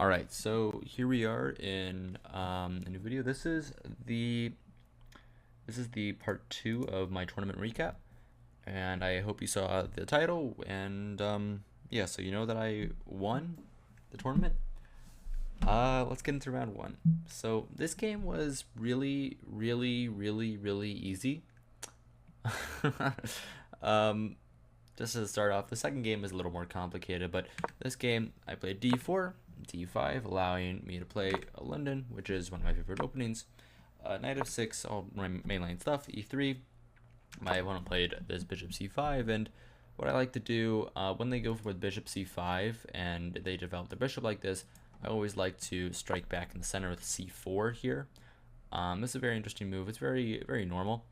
Alright, so here we are in a new video. This is the part 2 of my tournament recap, and I hope you saw the title. And yeah, so you know that I won the tournament. Let's get into round 1. So this game was really, really, really, really easy. um, just to start off, the second game is a little more complicated, but this game I played d4, d5, allowing me to play a London, which is one of my favorite openings. Knight f6, all my mainline stuff. e3. My opponent played this bishop c5, and what I like to do when they go for bishop c5 and they develop the bishop like this, I always like to strike back in the center with c4 here. This is a very interesting move. It's very, very normal.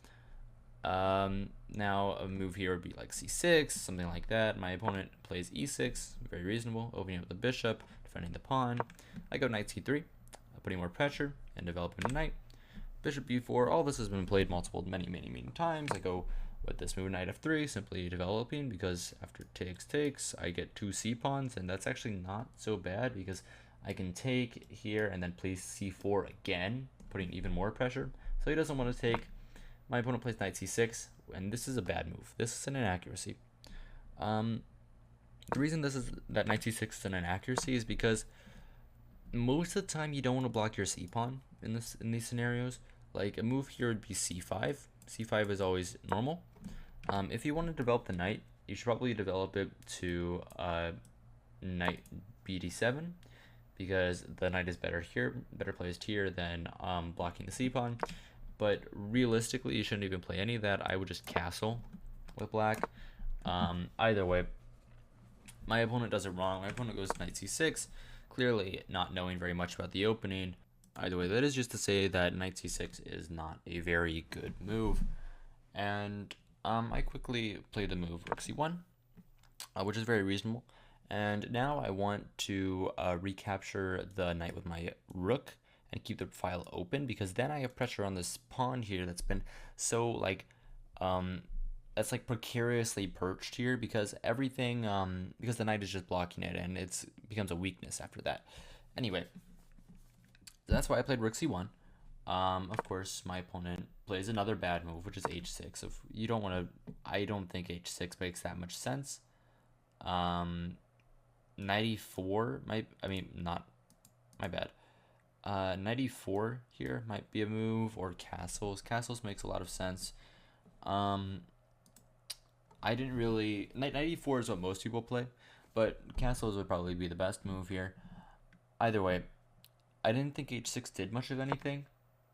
Now a move here would be like c6, something like that. My opponent plays e6, very reasonable, opening up the bishop, defending the pawn. I go knight c3, putting more pressure and developing a knight. Bishop b4, all this has been played many times. I go with this move, knight f3, simply developing, because after takes, I get 2 c pawns, and that's actually not so bad because I can take here and then place c4 again, putting even more pressure. So he doesn't want to take. My opponent plays knight c6, and this is a bad move. This is an inaccuracy. The reason that knight c6 is an inaccuracy is because most of the time you don't want to block your c pawn in these scenarios. Like a move here would be c5. c5 is always normal. If you want to develop the knight, you should probably develop it to knight bd7, because the knight is better placed here than blocking the c pawn. But realistically, you shouldn't even play any of that. I would just castle with black. Either way, my opponent does it wrong. My opponent goes knight c6, clearly not knowing very much about the opening. Either way, that is just to say that knight c6 is not a very good move. And I quickly play the move rook c1, which is very reasonable. And now I want to recapture the knight with my rook and keep the file open, because then I have pressure on this pawn here that's been so that's like precariously perched here, because everything because the knight is just blocking it, and it becomes a weakness after that. Anyway, that's why I played rook c1. Of course, my opponent plays another bad move, which is h6. If you don't want to, I don't think h6 makes that much sense. Knight e4 not my bad. Knight e4 here might be a move, or castles. Castles makes a lot of sense. I didn't really... Knight e4 is what most people play, but castles would probably be the best move here. Either way, I didn't think h6 did much of anything.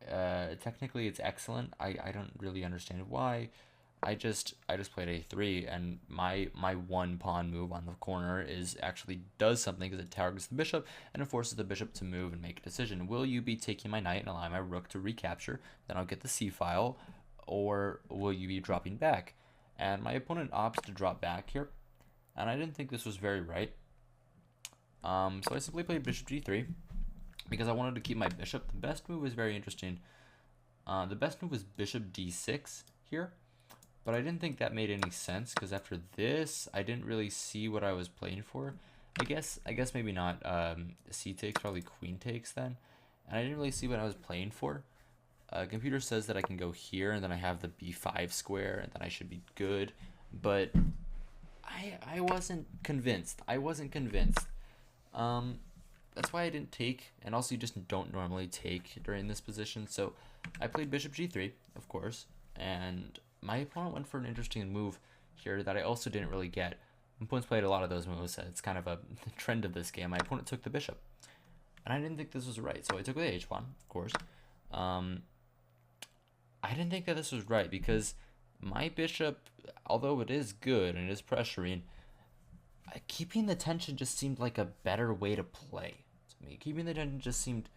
Technically, it's excellent. I don't really understand why. I just played a3, and my one pawn move on the corner actually does something, because it targets the bishop and it forces the bishop to move and make a decision. Will you be taking my knight and allow my rook to recapture? Then I'll get the c file, or will you be dropping back? And my opponent opts to drop back here, and I didn't think this was very right. So I simply played bishop g3 because I wanted to keep my bishop. The best move is very interesting. The best move was bishop d6 here. But I didn't think that made any sense, because after this, I didn't really see what I was playing for. I guess maybe not c takes, probably queen takes then. And I didn't really see what I was playing for. Computer says that I can go here, and then I have the b5 square, and then I should be good. But I wasn't convinced. That's why I didn't take, and also you just don't normally take during this position. So I played bishop g3, of course, and my opponent went for an interesting move here that I also didn't really get. My opponent's played a lot of those moves. It's kind of a trend of this game. My opponent took the bishop, and I didn't think this was right, so I took the h pawn, of course. I didn't think that this was right, because my bishop, although it is good and it is pressuring, keeping the tension just seemed like a better way to play to me. Keeping the tension just seemed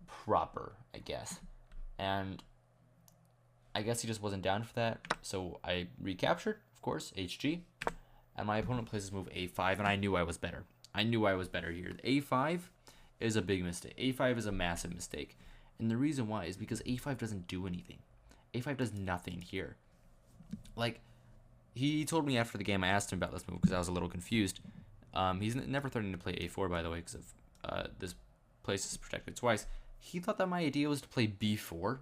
proper, I guess. And I guess he just wasn't down for that, so I recaptured, of course, hg, and my opponent plays this move a5, and I knew I was better. I knew I was better here. A5 is a big mistake. A5 is a massive mistake, and the reason why is because a5 doesn't do anything. A5 does nothing here. Like, he told me after the game, I asked him about this move because I was a little confused. He's never threatening to play a4, by the way, because this place is protected twice. He thought that my idea was to play b4,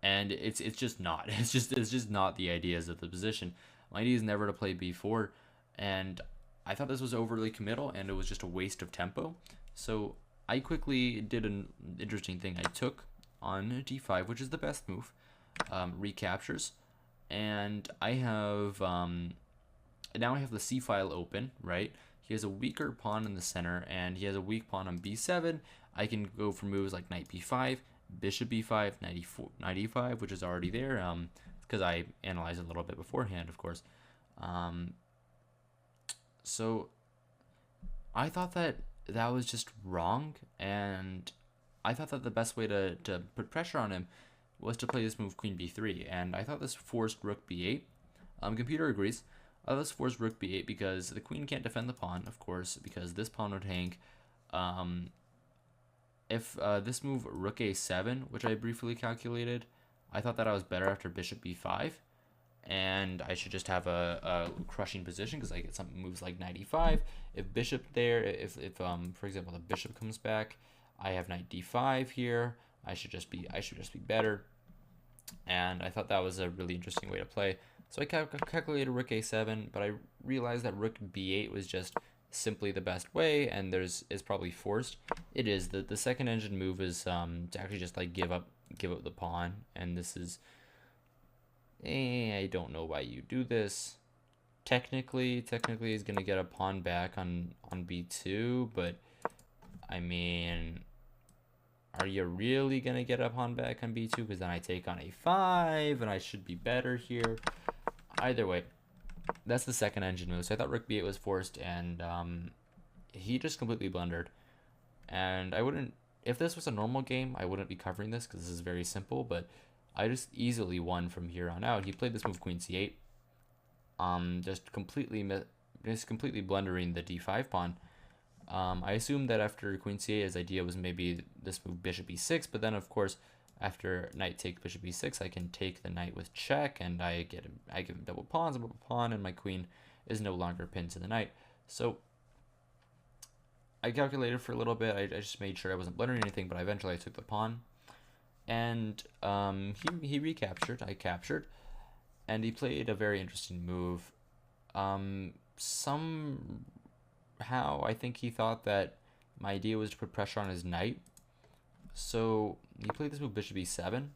and it's just not. It's just not the ideas of the position. My idea is never to play b4, and I thought this was overly committal, and it was just a waste of tempo. So I quickly did an interesting thing. I took on d5, which is the best move, recaptures, and I have now I have the c file open, right? He has a weaker pawn in the center, and he has a weak pawn on b7. I can go for moves like knight b5, bishop b5, knight e5, which is already there, because I analyzed it a little bit beforehand, of course. So I thought that was just wrong, and I thought that the best way to put pressure on him was to play this move queen b3, and I thought this forced rook b8. Computer agrees. This forced rook b8 because the queen can't defend the pawn, of course, because this pawn would hang. If this move rook a7, which I briefly calculated, I thought that I was better after bishop b5, and I should just have a crushing position because I get some moves like knight e5. If bishop there, if for example the bishop comes back, I have knight d5 here. I should just be better, and I thought that was a really interesting way to play. So I calculated rook a7, but I realized that rook b8 was just simply the best way, and is probably forced. It is. The second engine move is to actually just like give up the pawn, and this is I don't know why you do this. Technically he's gonna get a pawn back on b2, but I mean, are you really gonna get a pawn back on b2? Because then I take on a5, and I should be better here. Either way, that's the second engine move. So I thought rook b8 was forced, and he just completely blundered. And I wouldn't, if this was a normal game, I wouldn't be covering this because this is very simple, but I just easily won from here on out. He played this move queen c8, just completely blundering the d5 pawn. I assumed that after queen c8, his idea was maybe this move bishop e6, but then of course after knight takes bishop e6, I can take the knight with check, and I give him double pawns, and my queen is no longer pinned to the knight. So I calculated for a little bit. I just made sure I wasn't blundering anything, but eventually I took the pawn, and he recaptured. I captured, and he played a very interesting move. Somehow I think he thought that my idea was to put pressure on his knight. So he played this move bishop e7,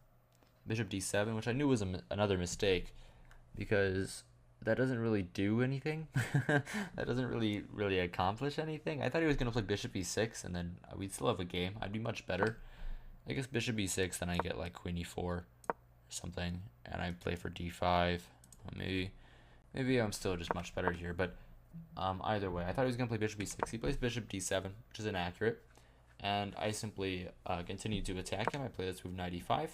bishop d7, which I knew was another mistake because that doesn't really do anything. That doesn't really accomplish anything. I thought he was going to play bishop e6, and then we'd still have a game. I'd be much better. I guess bishop e6, then I get like queen e4 or something, and I play for d5. Maybe I'm still just much better here, but either way, I thought he was going to play bishop e6. He plays bishop d7, which is inaccurate. And I simply continue to attack him. I play this move knight e5.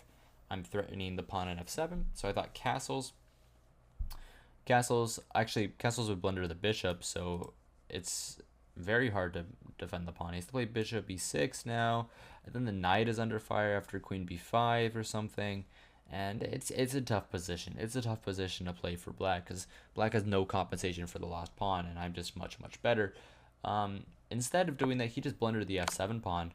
I'm threatening the pawn on f7. So I thought castles would blunder the bishop, so it's very hard to defend the pawn. He has to play bishop e6 now, and then the knight is under fire after queen b5 or something. And it's a tough position. It's a tough position to play for black because black has no compensation for the lost pawn, and I'm just much better. Instead of doing that, he just blundered the f7 pawn,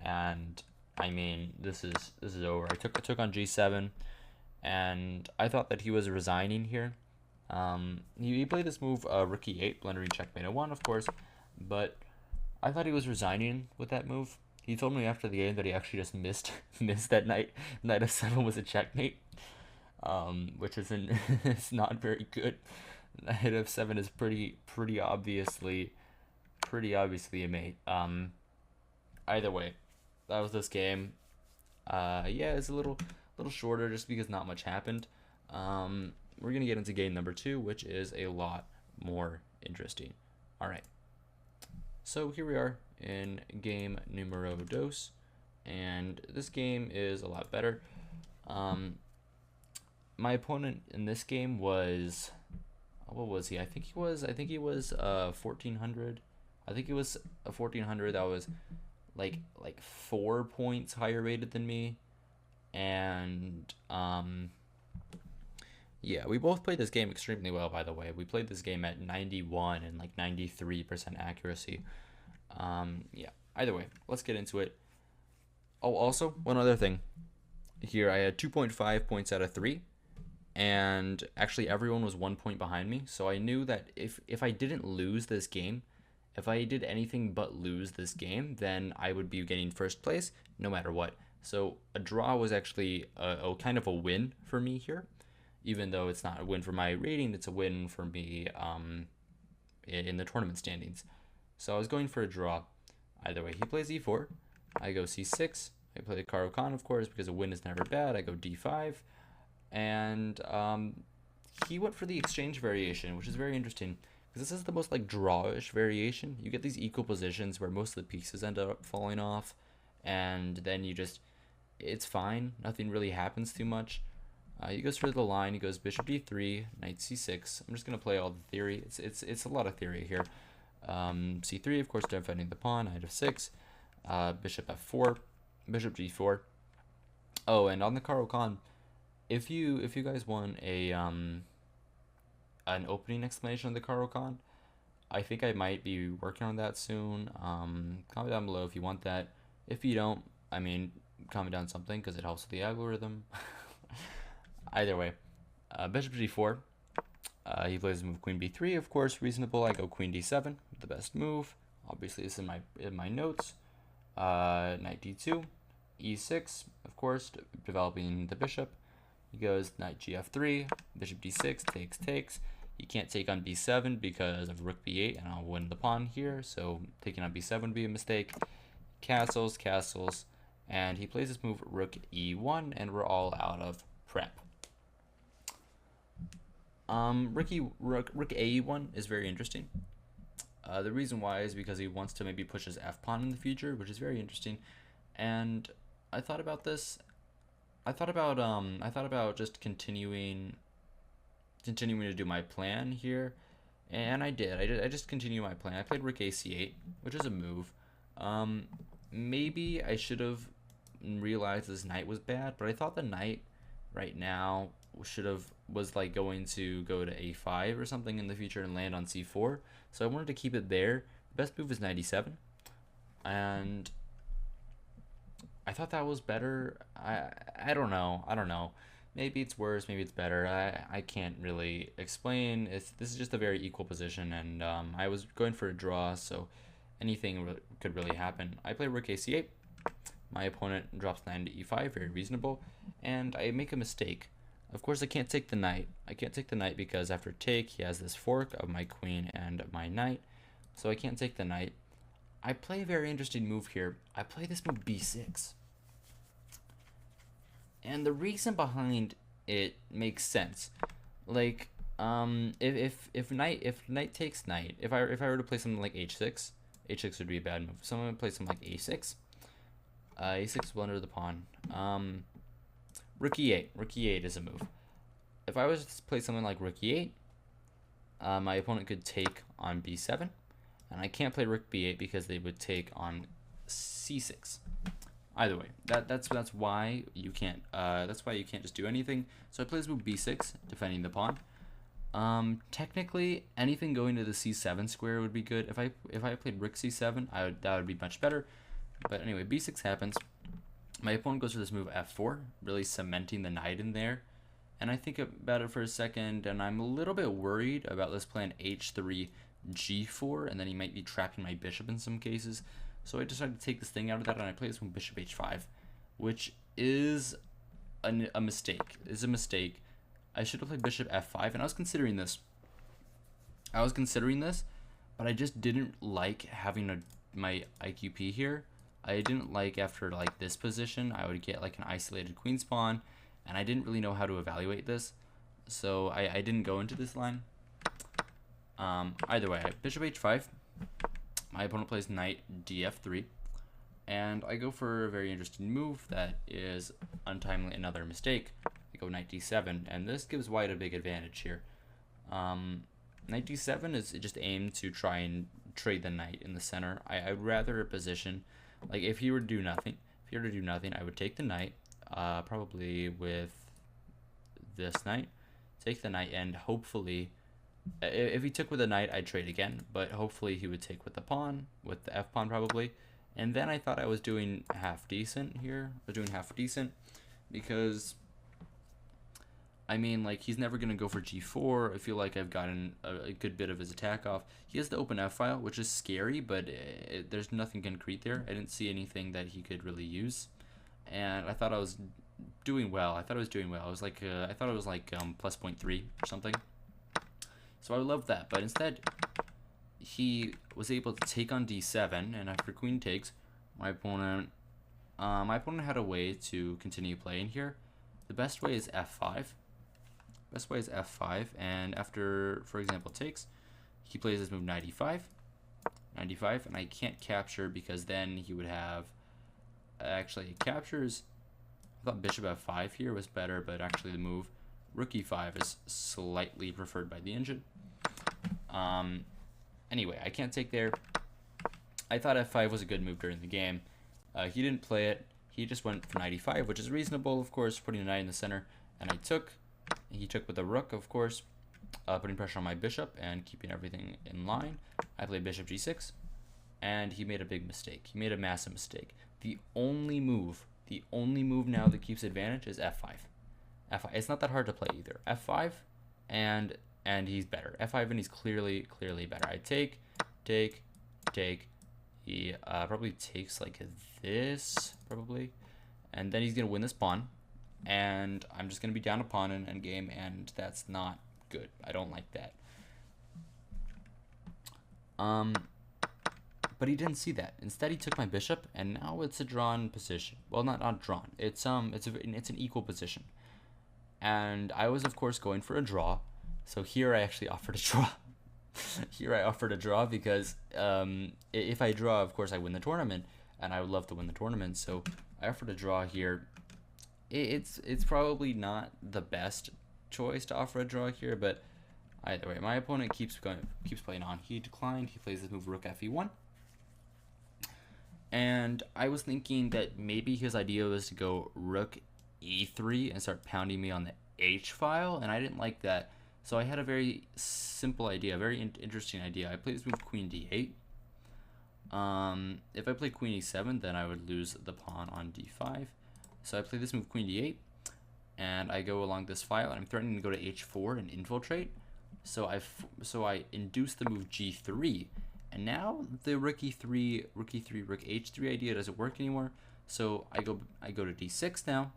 and I mean, this is over. I took on g7, and I thought that he was resigning here. He played this move rook e8, blundering checkmate a1, of course, but I thought he was resigning with that move. He told me after the game that he actually just missed that knight f7 was a checkmate, which isn't it's not very good. Knight f7 is pretty obviously a mate. Either way, that was this game. Yeah, it's a little shorter just because not much happened. We're gonna get into game number 2, which is a lot more interesting. All right, so here we are in game numero dos, and this game is a lot better. My opponent in this game was, what was he? I think he was 1400. I think it was a 1400 that was like 4 points higher rated than me, and yeah, we both played this game extremely well, by the way. We played this game at 91 and like 93% accuracy. Yeah, Either way, let's get into it. Oh, also, one other thing. Here, I had 2.5 points out of 3, and actually everyone was 1 point behind me, so I knew that if I didn't lose this game, if I did anything but lose this game, then I would be getting first place no matter what. So a draw was actually a kind of a win for me here, even though it's not a win for my rating, it's a win for me in the tournament standings. So I was going for a draw. Either way, he plays e4, I go c6, I play the Caro-Kann, of course, because a win is never bad. I go d5, and he went for the exchange variation, which is very interesting, because this is the most like drawish variation. You get these equal positions where most of the pieces end up falling off, and then it's fine. Nothing really happens too much. He goes for the line. He goes bishop d3, knight c6. I'm just gonna play all the theory. It's a lot of theory here. c3, of course, defending the pawn. Knight f6, bishop f4, bishop g4. Oh, and on the Caro-Kann, if you guys want an opening explanation of the Caro-Kann, I think I might be working on that soon. Comment down below if you want that. If you don't, I mean, comment down something because it helps with the algorithm. Either way, bishop g4. He plays move queen b3, of course, reasonable. I go queen d7, the best move. Obviously, it's in my notes. Knight d2, e6, of course, developing the bishop. He goes knight gf3, bishop d6, takes. You can't take on b7 because of rook b8, and I'll win the pawn here. So taking on b7 would be a mistake. Castles, and he plays this move rook e1, and we're all out of prep. Rook a1 is very interesting. The reason why is because he wants to maybe push his f-pawn in the future, which is very interesting. And I thought about this. I thought about just continuing to do my plan here, and I did. I just continued my plan. I played rook ac8, which is a move. Maybe I should have realized this knight was bad, but I thought the knight right now was like going to go to a5 or something in the future and land on c4. So I wanted to keep it there. The best move is knight e7, and I thought that was better. I don't know. Maybe it's worse, maybe it's better. I can't really explain. This is just a very equal position, and I was going for a draw, so anything could really happen. I play rook ac8. My opponent drops knight to e5, very reasonable, and I make a mistake. Of course, I can't take the knight. I can't take the knight because after take, he has this fork of my queen and my knight, so I can't take the knight. I play a very interesting move here. I play this move b6. And the reason behind it makes sense. Like, if knight takes knight, if I were to play something like h6 would be a bad move. Someone would play something like a6. a6 will enter the pawn. Rook e8 is a move. If I was to play something like rook e8, my opponent could take on b7, and I can't play rook b8 because they would take on c6. Either way, that's why you can't just do anything. So I play this move b6, defending the pawn. Technically, anything going to the c7 square would be good. If I played rook c7, that would be much better. But anyway, b6 happens. My opponent goes for this move f4, really cementing the knight in there. And I think about it for a second, and I'm a little bit worried about this plan h3 g4, and then he might be trapping my bishop in some cases. So I decided to take this thing out of that, and I play this one bishop h5, which is a mistake. It's a mistake. I should have played bishop f5, and I was considering this, but I just didn't like having my IQP here. I didn't like after like this position, I would get like an isolated queen spawn, and I didn't really know how to evaluate this, so I didn't go into this line. Either way, bishop h5. My opponent plays knight df3, and I go for a very interesting move that is untimely, another mistake. I go knight d7, and this gives white a big advantage here. Knight d7 is just aimed to try and trade the knight in the center. I would rather a position, like if he were to do nothing, I would take the knight, probably with this knight, take the knight, and hopefully, if he took with the knight, I'd trade again, but hopefully he would take with the pawn, with the f-pawn probably, And then I thought I was doing half decent here. I was doing half decent because, I mean, like, he's never going to go for g4. I feel like I've gotten a good bit of his attack off. He has the open f file, which is scary, but there's nothing concrete there. I didn't see anything that he could really use. And I thought I was doing well. I thought it was like plus 0.3 or something. So I would love that. But instead, he was able to take on d7, and after queen takes, my opponent had a way to continue playing here. The best way is f5. Best way is f5, and after, for example, takes, he plays this move 95, and I can't capture because then he would have, actually, he captures. I thought bishop f5 here was better, but actually the move rook e5 is slightly preferred by the engine. Anyway, I can't take there. I thought f5 was a good move during the game. He didn't play it. He just went for 95, which is reasonable, of course, putting a knight in the center. And I took. He took with a rook, of course, putting pressure on my bishop and keeping everything in line. I played bishop g6, and he made a big mistake. He made a massive mistake. The only move now that keeps advantage is f5. f5. It's not that hard to play either. f5, and he's better. f5, and he's clearly better. I take. He probably takes like this, probably, and then he's gonna win this pawn, and I'm just gonna be down a pawn in endgame, and that's not good. I don't like that. But he didn't see that. Instead, he took my bishop, and now it's a drawn position. Well, not drawn. It's an equal position, and I was of course going for a draw. So here I actually offered a draw. Here I offered a draw because if I draw, of course, I win the tournament, and I would love to win the tournament. So I offered a draw here. It's probably not the best choice to offer a draw here, but either way, my opponent keeps playing on. He declined. He plays this move rook fe1, and I was thinking that maybe his idea was to go rook e3 and start pounding me on the h file, and I didn't like that. So I had a very simple idea, a very interesting idea. I played this move queen d8. If I play queen e7, then I would lose the pawn on d5. So I play this move queen d8, and I go along this file, and I'm threatening to go to h4 and infiltrate. So I induce the move g3, and now the rook e3, rook h3 idea doesn't work anymore. So I go to d6 now,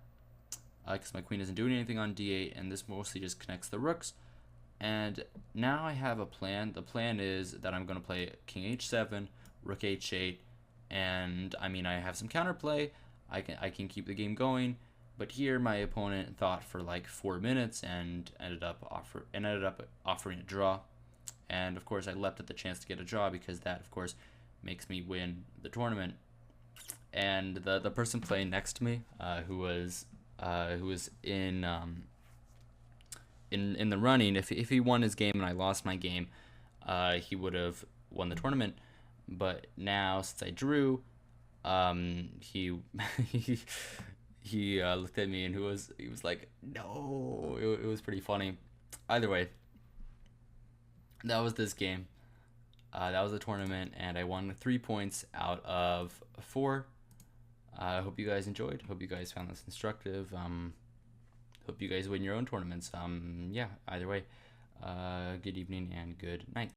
because my queen isn't doing anything on d8, and this mostly just connects the rooks. And now I have a plan. The plan is that I'm going to play king h7, rook h8, and I mean, I have some counterplay. I can keep the game going, but here my opponent thought for like 4 minutes and ended up offering a draw. And of course, I leapt at the chance to get a draw because that, of course, makes me win the tournament. And the person playing next to me, who was in the running, if he won his game and I lost my game, he would have won the tournament. But now, since I drew, he he looked at me and he was like, no. It was pretty funny. Either way, that was this game. That was the tournament, and I won 3 points out of 4. I hope you guys enjoyed. Hope you guys found this instructive. Hope you guys win your own tournaments. Yeah, either way, good evening and good night.